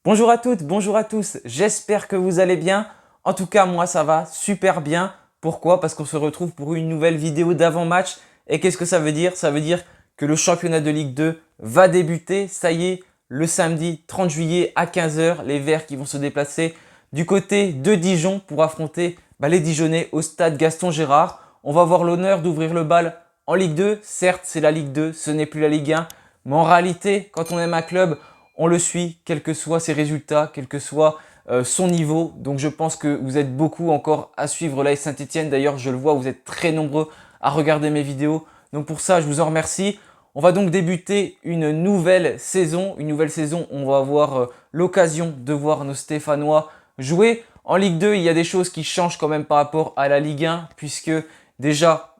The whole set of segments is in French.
Bonjour à toutes, bonjour à tous, j'espère que vous allez bien. En tout cas, moi ça va super bien. Pourquoi? Parce qu'on se retrouve pour une nouvelle vidéo d'avant-match. Et qu'est-ce que ça veut dire? Ça veut dire que le championnat de Ligue 2 va débuter. Ça y est, le samedi 30 juillet à 15 h, les Verts qui vont se déplacer du côté de Dijon pour affronter les Dijonnais au stade Gaston Gérard. On va avoir l'honneur d'ouvrir le bal en Ligue 2. Certes, c'est la Ligue 2, ce n'est plus la Ligue 1. Mais en réalité, quand on aime un club, on le suit, quels que soient ses résultats, quel que soit son niveau. Donc je pense que vous êtes beaucoup encore à suivre l'AS Saint-Etienne. D'ailleurs, je le vois, vous êtes très nombreux à regarder mes vidéos. Donc pour ça, je vous en remercie. On va donc débuter une nouvelle saison. Une nouvelle saison, on va avoir l'occasion de voir nos Stéphanois jouer. En Ligue 2, il y a des choses qui changent quand même par rapport à la Ligue 1, puisque déjà,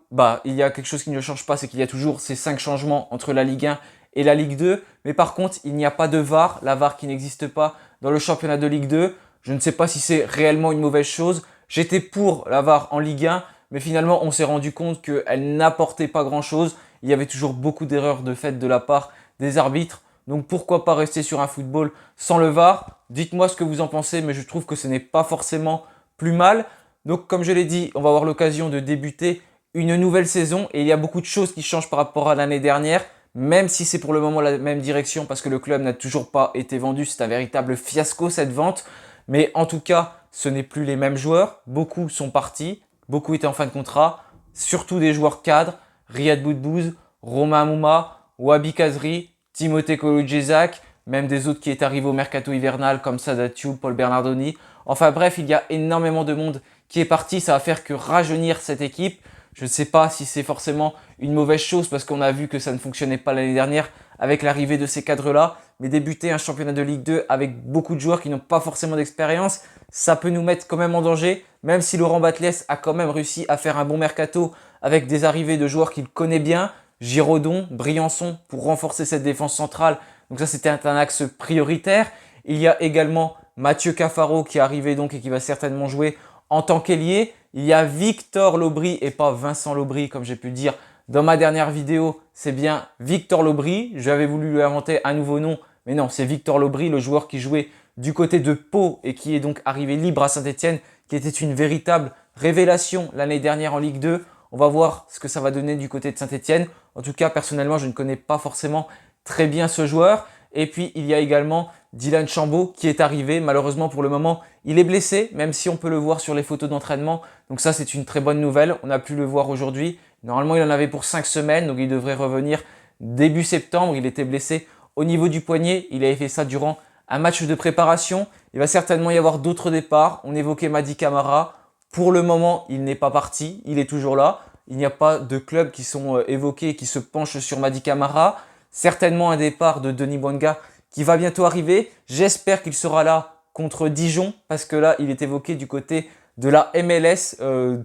il y a quelque chose qui ne change pas, c'est qu'il y a toujours ces 5 changements entre la Ligue 1 et la Ligue 2. Mais par contre, il n'y a pas de VAR, la VAR qui n'existe pas dans le championnat de Ligue 2. Je ne sais pas si c'est réellement une mauvaise chose. J'étais pour la VAR en Ligue 1, mais finalement, on s'est rendu compte qu'elle n'apportait pas grand-chose. Il y avait toujours beaucoup d'erreurs de fait de la part des arbitres. Donc pourquoi pas rester sur un football sans le VAR? Dites-moi ce que vous en pensez, mais je trouve que ce n'est pas forcément plus mal. Donc comme je l'ai dit, on va avoir l'occasion de débuter une nouvelle saison et il y a beaucoup de choses qui changent par rapport à l'année dernière. Même si c'est pour le moment la même direction parce que le club n'a toujours pas été vendu. C'est un véritable fiasco cette vente. Mais en tout cas, ce n'est plus les mêmes joueurs. Beaucoup sont partis, beaucoup étaient en fin de contrat. Surtout des joueurs cadres, Riyad Boudbouz, Romain Mouma, Wabi Kazri, Timothée Kolodziejczak, même des autres qui est arrivé au mercato hivernal comme Sada Thioub, Paul Bernardoni. Enfin bref, il y a énormément de monde qui est parti. Ça va faire que rajeunir cette équipe. Je ne sais pas si c'est forcément une mauvaise chose parce qu'on a vu que ça ne fonctionnait pas l'année dernière avec l'arrivée de ces cadres-là. Mais débuter un championnat de Ligue 2 avec beaucoup de joueurs qui n'ont pas forcément d'expérience, ça peut nous mettre quand même en danger. Même si Laurent Batles a quand même réussi à faire un bon mercato avec des arrivées de joueurs qu'il connaît bien. Giraudon, Briançon pour renforcer cette défense centrale. Donc ça, c'était un axe prioritaire. Il y a également Mathieu Cafaro qui est arrivé donc et qui va certainement jouer en tant qu'ailier. Il y a Victor Lobry et pas Vincent Lobry comme j'ai pu le dire dans ma dernière vidéo. C'est bien Victor Lobry. J'avais voulu lui inventer un nouveau nom, mais non, c'est Victor Lobry, le joueur qui jouait du côté de Pau et qui est donc arrivé libre à Saint-Etienne, qui était une véritable révélation l'année dernière en Ligue 2. On va voir ce que ça va donner du côté de Saint-Etienne. En tout cas, personnellement, je ne connais pas forcément très bien ce joueur. Et puis, il y a également Dylan Chambaud qui est arrivé. Malheureusement, pour le moment, il est blessé, même si on peut le voir sur les photos d'entraînement. Donc ça, c'est une très bonne nouvelle. On a pu le voir aujourd'hui. Normalement, il en avait pour 5 semaines, donc il devrait revenir début septembre. Il était blessé au niveau du poignet. Il avait fait ça durant un match de préparation. Il va certainement y avoir d'autres départs. On évoquait Mady Camara. Pour le moment, il n'est pas parti. Il est toujours là. Il n'y a pas de clubs qui sont évoqués et qui se penchent sur Mady Camara. Certainement un départ de Denis Bouanga qui va bientôt arriver. J'espère qu'il sera là contre Dijon parce que là, il est évoqué du côté de la MLS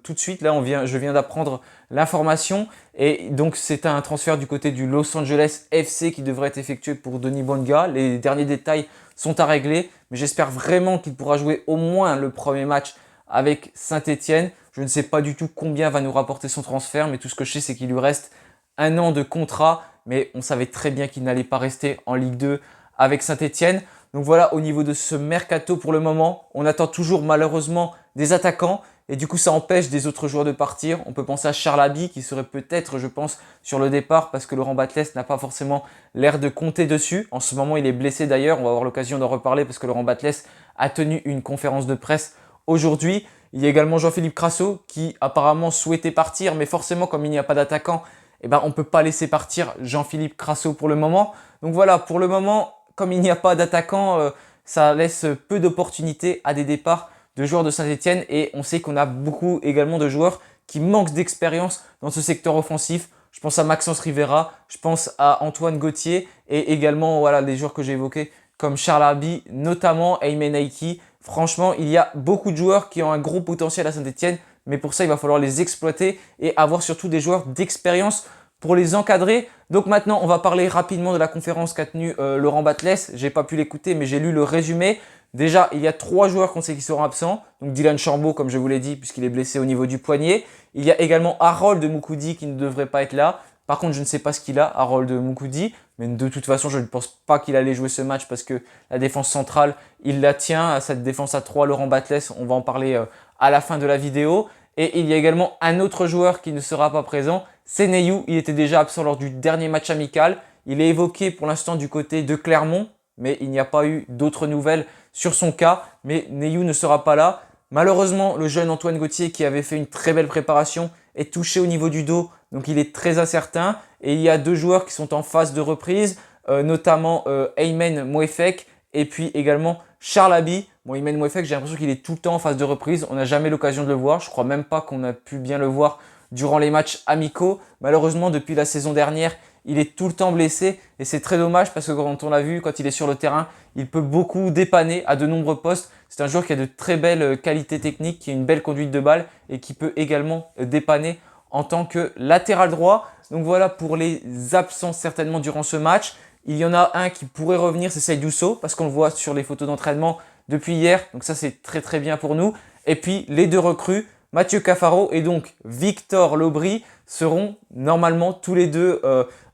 tout de suite. Là, je viens d'apprendre l'information et donc c'est un transfert du côté du Los Angeles FC qui devrait être effectué pour Denis Bouanga. Les derniers détails sont à régler, mais j'espère vraiment qu'il pourra jouer au moins le premier match avec Saint-Etienne. Je ne sais pas du tout combien va nous rapporter son transfert, mais tout ce que je sais, c'est qu'il lui reste un an de contrat, mais on savait très bien qu'il n'allait pas rester en Ligue 2 avec Saint-Etienne. Donc voilà, au niveau de ce mercato pour le moment, on attend toujours malheureusement des attaquants et du coup ça empêche des autres joueurs de partir. On peut penser à Charles Haby qui serait peut-être, je pense, sur le départ parce que Laurent Batles n'a pas forcément l'air de compter dessus. En ce moment, il est blessé d'ailleurs, on va avoir l'occasion d'en reparler parce que Laurent Batles a tenu une conférence de presse aujourd'hui. Il y a également Jean-Philippe Crasso qui apparemment souhaitait partir, mais forcément comme il n'y a pas d'attaquant, on ne peut pas laisser partir Jean-Philippe Crasso pour le moment. Donc voilà, pour le moment, comme il n'y a pas d'attaquant, ça laisse peu d'opportunités à des départs de joueurs de Saint-Etienne et on sait qu'on a beaucoup également de joueurs qui manquent d'expérience dans ce secteur offensif. Je pense à Maxence Rivera, je pense à Antoine Gauthier et également voilà, les joueurs que j'ai évoqués comme Charles Haby, notamment Aymen Aiki. Franchement, il y a beaucoup de joueurs qui ont un gros potentiel à Saint-Etienne, mais pour ça, il va falloir les exploiter et avoir surtout des joueurs d'expérience pour les encadrer. Donc maintenant, on va parler rapidement de la conférence qu'a tenue Laurent Batles. J'ai pas pu l'écouter, mais j'ai lu le résumé. Déjà, il y a 3 joueurs qu'on sait qui seront absents. Donc Dylan Chambaud, comme je vous l'ai dit, puisqu'il est blessé au niveau du poignet. Il y a également Harold Moukoudi qui ne devrait pas être là. Par contre, je ne sais pas ce qu'il a, Harold Moukoudi. Mais de toute façon, je ne pense pas qu'il allait jouer ce match parce que la défense centrale, il la tient. À cette défense à 3, Laurent Batles, on va en parler à la fin de la vidéo. Et il y a également un autre joueur qui ne sera pas présent, c'est Neyou. Il était déjà absent lors du dernier match amical. Il est évoqué pour l'instant du côté de Clermont, mais il n'y a pas eu d'autres nouvelles sur son cas. Mais Neyou ne sera pas là. Malheureusement, le jeune Antoine Gauthier qui avait fait une très belle préparation est touché au niveau du dos, donc il est très incertain. Et il y a deux joueurs qui sont en phase de reprise, notamment Aymen Moefek et puis également Charles Abi. Bon, Aymen Moefek, j'ai l'impression qu'il est tout le temps en phase de reprise. On n'a jamais l'occasion de le voir. Je crois même pas qu'on a pu bien le voir durant les matchs amicaux. Malheureusement, depuis la saison dernière, il est tout le temps blessé et c'est très dommage parce que quand on l'a vu, quand il est sur le terrain, il peut beaucoup dépanner à de nombreux postes. C'est un joueur qui a de très belles qualités techniques, qui a une belle conduite de balle et qui peut également dépanner en tant que latéral droit. Donc voilà pour les absents certainement durant ce match. Il y en a un qui pourrait revenir, c'est Seydou Sow, parce qu'on le voit sur les photos d'entraînement depuis hier. Donc ça, c'est très très bien pour nous. Et puis les deux recrues, Mathieu Cafaro et donc Victor Lobry, seront normalement tous les deux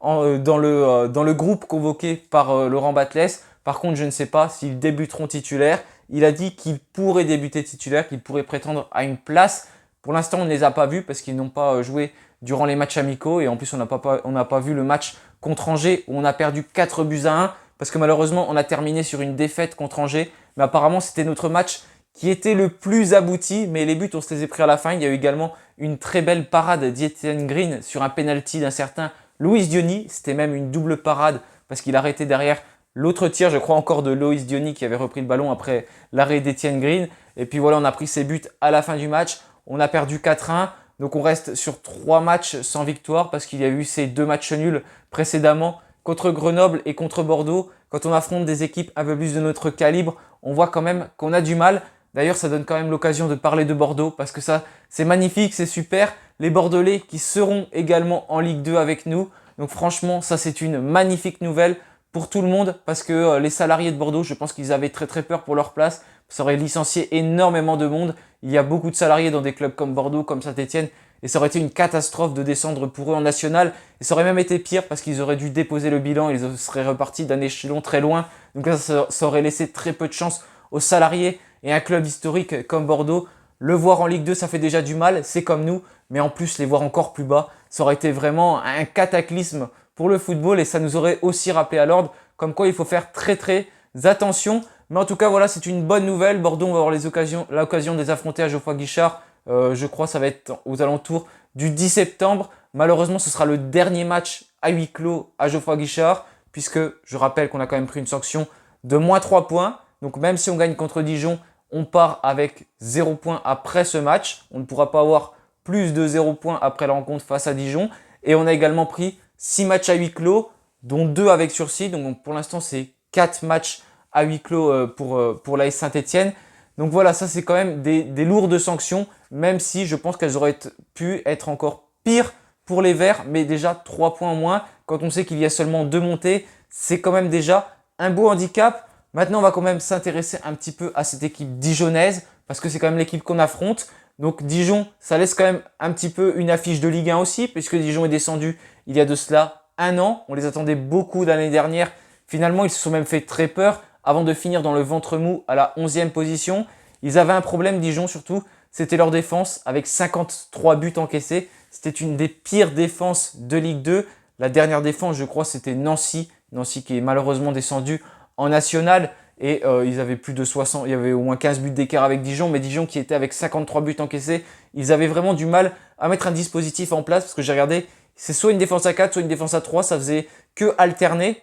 dans le groupe convoqué par Laurent Batles. Par contre, je ne sais pas s'ils débuteront titulaires. Il a dit qu'ils pourraient débuter titulaires, qu'ils pourraient prétendre à une place. Pour l'instant, on ne les a pas vus parce qu'ils n'ont pas joué durant les matchs amicaux. Et en plus, on n'a pas vu le match contre Angers où on a perdu 4-1 parce que malheureusement, on a terminé sur une défaite contre Angers. Mais apparemment, c'était notre match qui était le plus abouti. Mais les buts, on se les a pris à la fin. Il y a eu également une très belle parade d'Etienne Green sur un penalty d'un certain Loïs Diony. C'était même une double parade parce qu'il arrêtait derrière l'autre tir, je crois encore de Loïs Diony qui avait repris le ballon après l'arrêt d'Etienne Green. Et puis voilà, on a pris ses buts à la fin du match. On a perdu 4-1. Donc on reste sur 3 matchs sans victoire parce qu'il y a eu ces 2 matchs nuls précédemment contre Grenoble et contre Bordeaux. Quand on affronte des équipes un peu plus de notre calibre, on voit quand même qu'on a du mal. D'ailleurs, ça donne quand même l'occasion de parler de Bordeaux parce que ça, c'est magnifique, c'est super. Les Bordelais qui seront également en Ligue 2 avec nous. Donc franchement, ça c'est une magnifique nouvelle pour tout le monde parce que les salariés de Bordeaux, je pense qu'ils avaient très très peur pour leur place. Ça aurait licencié énormément de monde. Il y a beaucoup de salariés dans des clubs comme Bordeaux, comme Saint-Etienne. Et ça aurait été une catastrophe de descendre pour eux en national. Et ça aurait même été pire parce qu'ils auraient dû déposer le bilan. Ils seraient repartis d'un échelon très loin. Donc là, ça aurait laissé très peu de chance aux salariés. Et un club historique comme Bordeaux, le voir en Ligue 2, ça fait déjà du mal. C'est comme nous. Mais en plus, les voir encore plus bas, ça aurait été vraiment un cataclysme pour le football. Et ça nous aurait aussi rappelé à l'ordre comme quoi il faut faire très très attention. Mais en tout cas, voilà, c'est une bonne nouvelle. Bordeaux, on va avoir l'occasion de les affronter à Geoffroy Guichard. Je crois que ça va être aux alentours du 10 septembre. Malheureusement, ce sera le dernier match à huis clos à Geoffroy Guichard, puisque je rappelle qu'on a quand même pris une sanction de moins 3 points. Donc même si on gagne contre Dijon, on part avec 0 points après ce match. On ne pourra pas avoir plus de 0 points après la rencontre face à Dijon. Et on a également pris 6 matchs à huis clos, dont 2 avec sursis. Donc pour l'instant, c'est 4 matchs à huis clos pour l'AS Saint-Etienne. Donc voilà, ça c'est quand même des lourdes sanctions, même si je pense qu'elles auraient pu être encore pires pour les Verts, mais déjà 3 points en moins. Quand on sait qu'il y a seulement 2 montées, c'est quand même déjà un beau handicap. Maintenant, on va quand même s'intéresser un petit peu à cette équipe dijonnaise, parce que c'est quand même l'équipe qu'on affronte. Donc Dijon, ça laisse quand même un petit peu une affiche de Ligue 1 aussi, puisque Dijon est descendu il y a de cela 1 an. On les attendait beaucoup l'année dernière. Finalement, ils se sont même fait très peur avant de finir dans le ventre mou à la 11e position. Ils avaient un problème, Dijon surtout, c'était leur défense avec 53 buts encaissés. C'était une des pires défenses de Ligue 2. La dernière défense, je crois, c'était Nancy. Nancy qui est malheureusement descendu en national. Et ils avaient plus de 60, il y avait au moins 15 buts d'écart avec Dijon. Mais Dijon qui était avec 53 buts encaissés, ils avaient vraiment du mal à mettre un dispositif en place. Parce que j'ai regardé, c'est soit une défense à 4, soit une défense à 3. Ça faisait que alterner.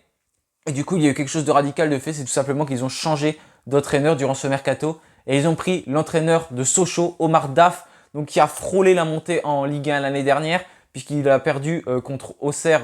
Et du coup, il y a eu quelque chose de radical de fait, c'est tout simplement qu'ils ont changé d'entraîneur durant ce mercato. Et ils ont pris l'entraîneur de Sochaux, Omar Daf, donc qui a frôlé la montée en Ligue 1 l'année dernière, puisqu'il a perdu contre Auxerre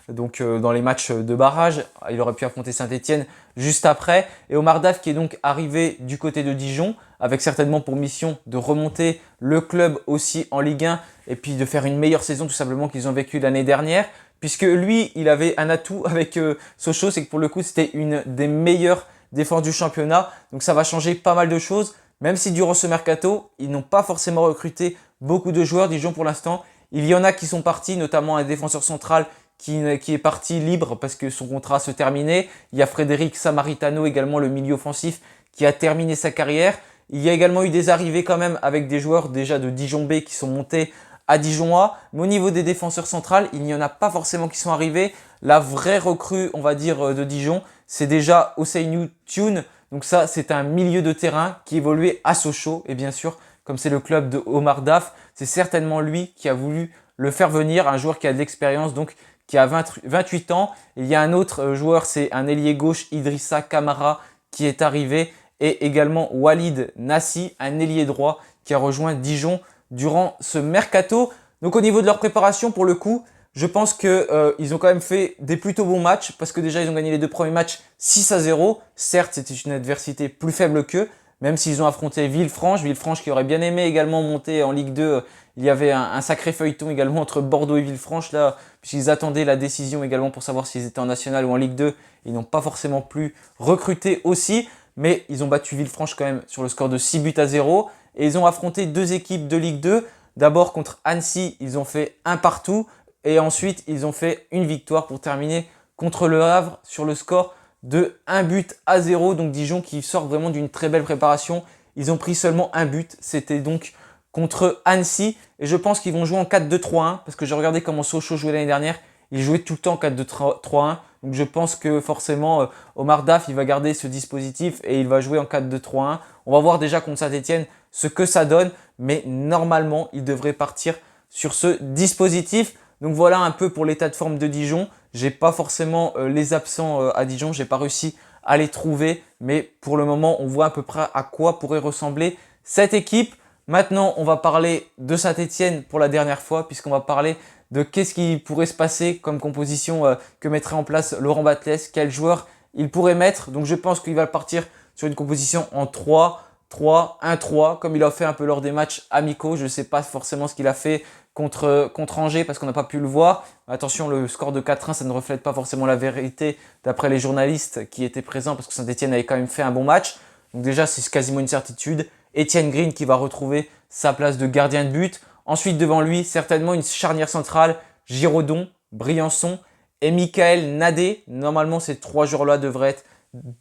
dans les matchs de barrage. Il aurait pu affronter Saint-Etienne juste après. Et Omar Daf qui est donc arrivé du côté de Dijon, avec certainement pour mission de remonter le club aussi en Ligue 1, et puis de faire une meilleure saison tout simplement qu'ils ont vécu l'année dernière. Puisque lui, il avait un atout avec Sochaux, c'est que pour le coup, c'était une des meilleures défenses du championnat. Donc ça va changer pas mal de choses. Même si durant ce mercato, ils n'ont pas forcément recruté beaucoup de joueurs. Dijon, pour l'instant, Il y en a qui sont partis, notamment un défenseur central qui est parti libre parce que son contrat se terminait. Il y a Frédéric Samaritano également, le milieu offensif, qui a terminé sa carrière. Il y a également eu des arrivées quand même avec des joueurs déjà de Dijon B qui sont montés à Dijon A. Mais au niveau des défenseurs centrales, il n'y en a pas forcément qui sont arrivés. La vraie recrue, on va dire, de Dijon, c'est déjà Ousseynou Thioune. Donc ça, c'est un milieu de terrain qui évoluait à Sochaux. Et bien sûr, comme c'est le club de Omar Daf, c'est certainement lui qui a voulu le faire venir. Un joueur qui a de l'expérience, donc qui a 28 ans. Il y a un autre joueur, c'est un ailier gauche, Idrissa Kamara, qui est arrivé. Et également Walid Nassi, un ailier droit qui a rejoint Dijon durant ce mercato. Donc au niveau de leur préparation, pour le coup, je pense qu'ils ont quand même fait des plutôt bons matchs parce que déjà ils ont gagné les 2 premiers matchs 6-0. Certes, c'était une adversité plus faible qu'eux, même s'ils ont affronté Villefranche. Villefranche qui aurait bien aimé également monter en Ligue 2. Il y avait un sacré feuilleton également entre Bordeaux et Villefranche là, puisqu'ils attendaient la décision également pour savoir s'ils étaient en National ou en Ligue 2. Ils n'ont pas forcément pu recruter aussi, mais ils ont battu Villefranche quand même sur le score de 6-0. Et ils ont affronté 2 équipes de Ligue 2. D'abord contre Annecy, ils ont fait un partout. Et ensuite, ils ont fait une victoire pour terminer contre Le Havre sur le score de 1-0. Donc Dijon qui sort vraiment d'une très belle préparation. Ils ont pris seulement un but. C'était donc contre Annecy. Et je pense qu'ils vont jouer en 4-2-3-1. Parce que j'ai regardé comment Sochaux jouait l'année dernière. Ils jouaient tout le temps en 4-2-3-1. Donc je pense que forcément, Omar Daf, il va garder ce dispositif et il va jouer en 4-2-3-1. On va voir déjà contre Saint-Etienne ce que ça donne. Mais normalement, il devrait partir sur ce dispositif. Donc voilà un peu pour l'état de forme de Dijon. J'ai pas forcément les absents à Dijon, j'ai pas réussi à les trouver. Mais pour le moment, on voit à peu près à quoi pourrait ressembler cette équipe. Maintenant, on va parler de Saint-Etienne pour la dernière fois, puisqu'on va parler de qu'est-ce qui pourrait se passer comme composition que mettrait en place Laurent Batles, quel joueur il pourrait mettre. Donc je pense qu'il va partir sur une composition en 3-1-3, comme il a fait un peu lors des matchs amicaux. Je ne sais pas forcément ce qu'il a fait contre Angers parce qu'on n'a pas pu le voir. Attention, le score de 4-1, ça ne reflète pas forcément la vérité d'après les journalistes qui étaient présents parce que Saint-Etienne avait quand même fait un bon match. Donc déjà, c'est quasiment une certitude. Etienne Green qui va retrouver sa place de gardien de but. Ensuite, devant lui, certainement une charnière centrale, Giraudon, Briançon et Michael Nadé. Normalement, ces 3 joueurs-là devraient être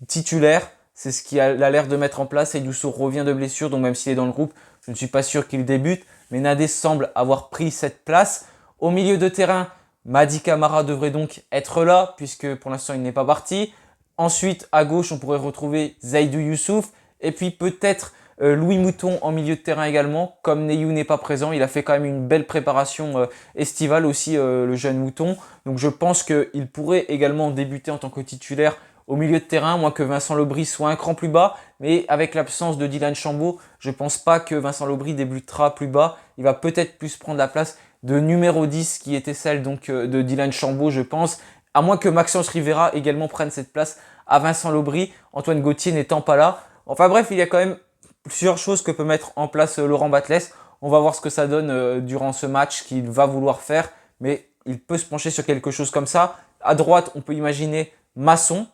titulaires. C'est ce qu'il a l'air de mettre en place. Et Youssou revient de blessure, donc même s'il est dans le groupe, je ne suis pas sûr qu'il débute. Mais Nadé semble avoir pris cette place. Au milieu de terrain, Mady Camara devrait donc être là, puisque pour l'instant, il n'est pas parti. Ensuite, à gauche, on pourrait retrouver Zaïdou Youssouf. Et puis peut-être Louis Mouton en milieu de terrain également. Comme Neyou n'est pas présent, il a fait quand même une belle préparation estivale aussi, le jeune Mouton. Donc je pense qu'il pourrait également débuter en tant que titulaire au milieu de terrain, moins que Vincent Lebris soit un cran plus bas. Mais avec l'absence de Dylan Chambaud, je ne pense pas que Vincent Lebris débutera plus bas. Il va peut-être plus prendre la place de numéro 10 qui était celle donc, de Dylan Chambaud, je pense. À moins que Maxence Rivera également prenne cette place à Vincent Lebris, Antoine Gauthier n'étant pas là. Enfin bref, il y a quand même plusieurs choses que peut mettre en place Laurent Batles. On va voir ce que ça donne durant ce match qu'il va vouloir faire. Mais il peut se pencher sur quelque chose comme ça. À droite, on peut imaginer Masson.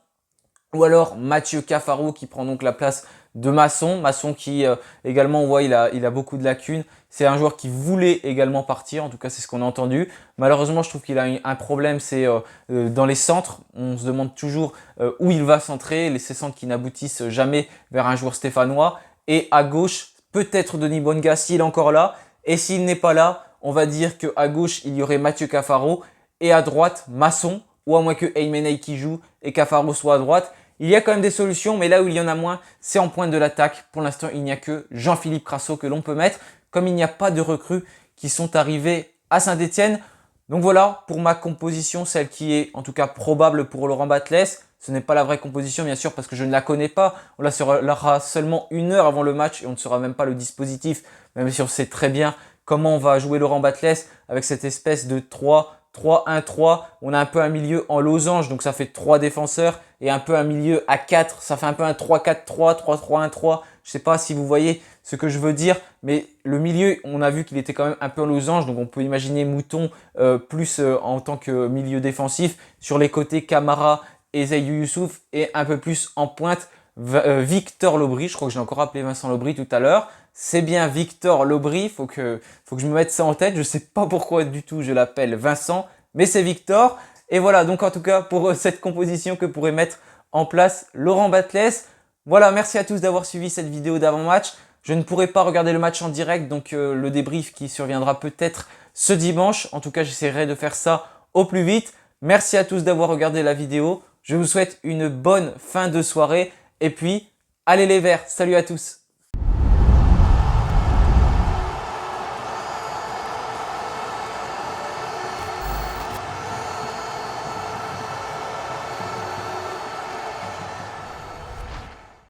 Ou alors Mathieu Cafaro qui prend donc la place de Masson. Masson qui également, on voit, il a beaucoup de lacunes. C'est un joueur qui voulait également partir, en tout cas c'est ce qu'on a entendu. Malheureusement, je trouve qu'il a un problème, c'est dans les centres. On se demande toujours où il va centrer, ces centres qui n'aboutissent jamais vers un joueur stéphanois. Et à gauche, peut-être Denis Bonga s'il est encore là. Et s'il n'est pas là, on va dire qu'à gauche, il y aurait Mathieu Cafaro. Et à droite, Masson, ou à moins que Eymeney qui joue et Cafaro soit à droite. Il y a quand même des solutions, mais là où il y en a moins, c'est en pointe de l'attaque. Pour l'instant, il n'y a que Jean-Philippe Crasso que l'on peut mettre, comme il n'y a pas de recrues qui sont arrivées à Saint-Etienne. Donc voilà, pour ma composition, celle qui est en tout cas probable pour Laurent Batles. Ce n'est pas la vraie composition, bien sûr, parce que je ne la connais pas. On la saura seulement 1 heure avant le match et on ne saura même pas le dispositif, même si on sait très bien comment on va jouer Laurent Batles avec cette espèce de 3-1-3. On a un peu un milieu en losange, donc ça fait 3 défenseurs. Et un peu un milieu à 4, ça fait un peu un 3-4-3, 3-3-1-3. Je ne sais pas si vous voyez ce que je veux dire, mais le milieu, on a vu qu'il était quand même un peu en losange. Donc on peut imaginer Mouton plus en tant que milieu défensif. Sur les côtés, Camara et Zaïdou Youssouf et un peu plus en pointe, Victor Lobry. Je crois que j'ai encore appelé Vincent Lobry tout à l'heure. C'est bien Victor Lobry. Faut que je me mette ça en tête. Je sais pas pourquoi du tout je l'appelle Vincent, mais c'est Victor. Et voilà, donc en tout cas pour cette composition que pourrait mettre en place Laurent Batles. Voilà, merci à tous d'avoir suivi cette vidéo d'avant-match. Je ne pourrai pas regarder le match en direct, donc le débrief qui surviendra peut-être ce dimanche. En tout cas, j'essaierai de faire ça au plus vite. Merci à tous d'avoir regardé la vidéo. Je vous souhaite une bonne fin de soirée. Et puis, allez les Verts. Salut à tous.